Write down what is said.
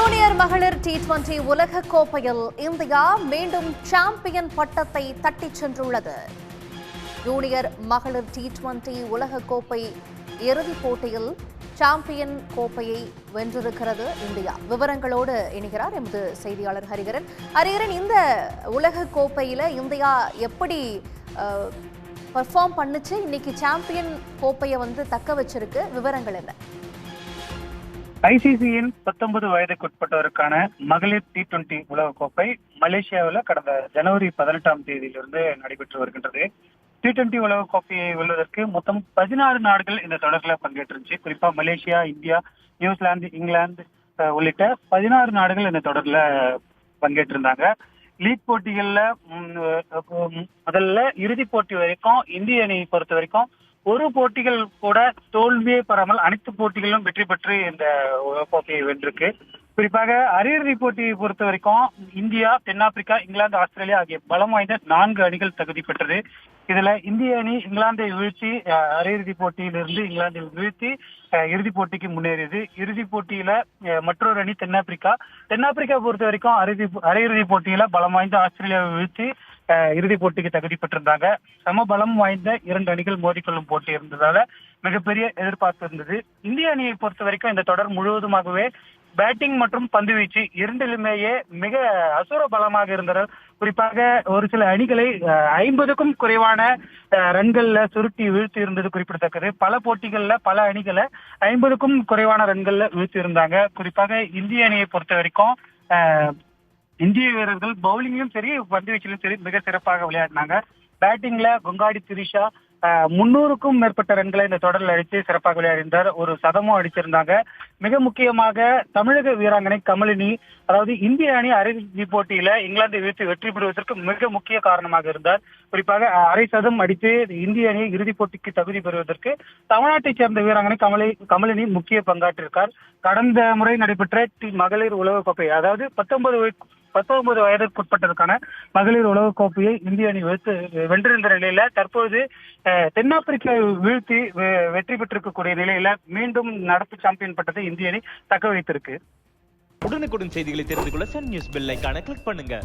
Junior மகளிர் T20 உலக கோப்பையில் இந்தியா மீண்டும் சாம்பியன் பட்டத்தை தட்டிச் சென்றுள்ளது. ஜூனியர் மகளிர் T20 உலக கோப்பை இறுதிப் போட்டியில் சாம்பியன் கோப்பையை வென்றிருக்கிறது இந்தியா. விவரங்களோடு இணைகிறார் எமது செய்தியாளர் ஹரிகரன். ஹரிகரன், இந்த உலக கோப்பையில இந்தியா எப்படி பெர்ஃபார்ம் பண்ணுச்சு, இன்னைக்கு சாம்பியன் கோப்பையை தக்க வச்சிருக்கு, விவரங்கள் என்ன? ஐசிசியின் 19 வயதுக்குட்பட்டோருக்கான மகளிர் T20 உலகக்கோப்பை மலேசியாவில் கடந்த ஜனவரி 18ஆம் தேதியிலிருந்து நடைபெற்று வருகின்றது. T20 உலகக்கோப்பையை வெல்வதற்கு மொத்தம் 16 நாடுகள் இந்த தொடரில் பங்கேற்றுச்சு. குறிப்பா மலேசியா, இந்தியா, நியூசிலாந்து, இங்கிலாந்து உள்ளிட்ட 16 நாடுகள் இந்த தொடர்ல பங்கேற்றிருந்தாங்க. லீக் போட்டிகள்ல முதல்ல இறுதிப் போட்டி வரைக்கும் இந்திய அணியை பொறுத்த வரைக்கும் ஒரு போட்டிகள் கூட தோல்வியே பெறாமல் அனைத்து போட்டிகளிலும் வெற்றி பெற்று இந்த கோப்பையை வென்றிருக்கு. குறிப்பாக அரையிறுதி போட்டியை பொறுத்த வரைக்கும் இந்தியா, தென்னாப்பிரிக்கா, இங்கிலாந்து, ஆஸ்திரேலியா ஆகிய பலம் வாய்ந்த 4 அணிகள் தகுதி பெற்றது. இதுல இந்திய அணி இங்கிலாந்தை வீழ்த்தி அரையிறுதி போட்டியிலிருந்து இங்கிலாந்தை வீழ்த்தி இறுதிப் போட்டிக்கு முன்னேறியது. இறுதிப் போட்டியில மற்றொரு அணி தென்னாப்பிரிக்கா பொறுத்த வரைக்கும் அரையிறுதி போட்டியில பலம் வாய்ந்த ஆஸ்திரேலியாவை வீழ்த்தி இறுதிப் போட்டிக்கு தகுதி பெற்றிருந்தாங்க. சமபலம் வாய்ந்த 2 அணிகள் மோதிக்கொள்ளும் போட்டி இருந்ததால மிகப்பெரிய எதிர்பார்ப்பு இருந்தது. இந்திய அணியை பொறுத்த வரைக்கும் இந்த தொடர் முழுவதுமாகவே பேட்டிங் மற்றும் பந்து வீச்சு இரண்டிலுமேயே மிக அசுர பலமாக இருந்தனர். குறிப்பாக ஒரு சில அணிகளை 50க்கும் குறைவான ரன்கள்ல சுருட்டி வீழ்த்தி இருந்தது குறிப்பிடத்தக்கது. பல போட்டிகள்ல பல அணிகளை 50க்கும் குறைவான ரன்கள்ல வீழ்த்தி இருந்தாங்க. குறிப்பாக இந்திய அணியை பொறுத்த வரைக்கும் இந்திய வீரர்கள் பவுலிங்லயும் சரி பந்து வீச்சிலும் சரி மிக சிறப்பாக விளையாடினாங்க. பேட்டிங்ல கொங்காடி திரிஷா 300க்கும் மேற்பட்ட ரன்களை இந்த தொடரில் அடித்து சிறப்பாக விளையாடினார். ஒரு சதமும் அடிச்சிருந்தாங்க. மிக முக்கியமாக தமிழக வீராங்கனை கமலினி, அதாவது இந்திய அணி அரையிறுதி போட்டியில இங்கிலாந்தை வீழ்த்தி வெற்றி பெறுவதற்கு மிக முக்கிய காரணமாக இருந்தார். குறிப்பாக அரை சதம் அடித்து இந்திய அணியை இறுதிப் போட்டிக்கு தகுதி பெறுவதற்கு தமிழ்நாட்டைச் சேர்ந்த வீராங்கனை கமலினி முக்கிய பங்காற்றிருக்கார். கடந்த முறை நடைபெற்ற மகளிர் உலகக்கோப்பை, அதாவது 19 வயதிற்குட்பட்டதற்கான மகளிர் உலகக்கோப்பையை இந்திய அணி வென்றிருந்த நிலையில தற்போது தென்னாப்பிரிக்கா வீழ்த்தி வெற்றி பெற்றிருக்கக்கூடிய நிலையில மீண்டும் நடப்பு சாம்பியன் பட்டத்தை இந்திய அணி தக்க வைத்திருக்கு. உடனுக்குடன் செய்திகளை தெரிந்து கொள்ள சன் நியூஸ் பெல் ஐகானை கிளிக் பண்ணுங்க.